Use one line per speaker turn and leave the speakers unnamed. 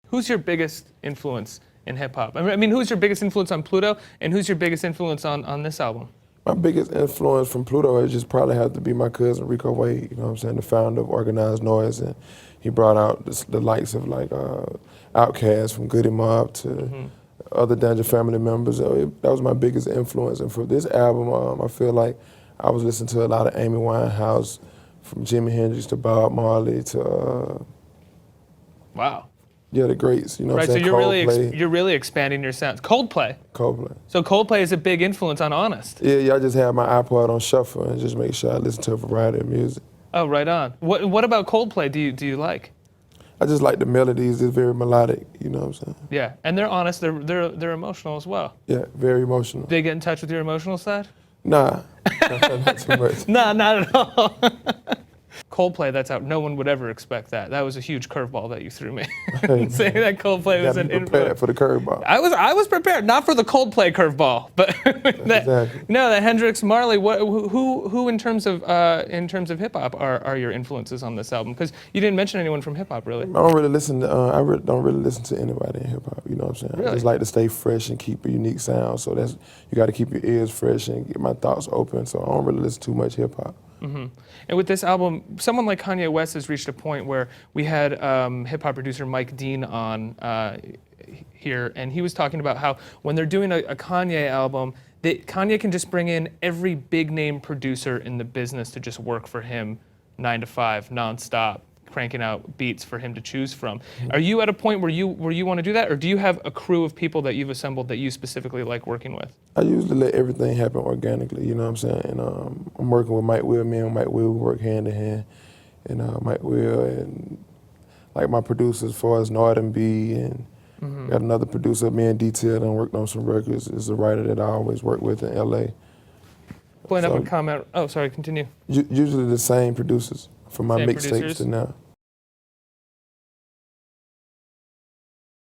Who's your biggest influence in hip hop? I mean, who's your biggest influence on Pluto, and who's your biggest influence on this album?
My biggest influence from Pluto would just probably have to be my cousin Rico Wade, you know what I'm saying, the founder of Organized Noise, and he brought out the likes of like Outkast from Goody Mob to other Danger Family members. So that was my biggest influence. And for this album, I feel like I was listening to a lot of Amy Winehouse, from Jimi Hendrix to Bob Marley to
Wow.
yeah, the greats. You know what
Right,
I'm
so
saying?
you're really expanding your sounds. Coldplay.
Coldplay.
So Coldplay is a big influence on Honest.
Yeah, I just have my iPod on shuffle and just make sure I listen to a variety of music.
Oh, right on. What about Coldplay do you like?
I just like the melodies. It's very melodic. You know what I'm saying?
Yeah, and they're honest. They're emotional as well.
Yeah, very emotional.
They get in touch with your emotional side?
Nah, not too much.
Nah, not at all. Coldplay, that's out. No one would ever expect that. That was a huge curveball that you threw me. Saying that Coldplay was
Gotta
an
be prepared
influence.
for the curveball.
I was prepared, not for the Coldplay curveball, but
Exactly.
no, the Hendrix Marley. Who in terms of hip hop are your influences on this album? Because you didn't mention anyone from hip hop, really.
I don't really listen to. Don't really listen to anybody in hip hop. You know what I'm saying?
Really?
I just like to stay fresh and keep a unique sound. So you got to keep your ears fresh and get my thoughts open. So I don't really listen too much hip hop.
Mm-hmm. And with this album, someone like Kanye West has reached a point where we had hip hop producer Mike Dean on here, and he was talking about how when they're doing a Kanye album, Kanye can just bring in every big name producer in the business to just work for him 9 to 5, nonstop, cranking out beats for him to choose from. Are you at a point where you want to do that, or do you have a crew of people that you've assembled that you specifically like working with?
I usually let everything happen organically, you know what I'm saying? And I'm working with Mike Will. Me and Mike Will work hand in hand. And Mike Will and like my producers as far as Northern B and got another producer, me and Detail, and worked on some records. Is a writer that I always work with in LA.
Pulling up a comment. Oh, sorry, continue.
Usually the same producers from my
Same
mixtapes
producers?
to now.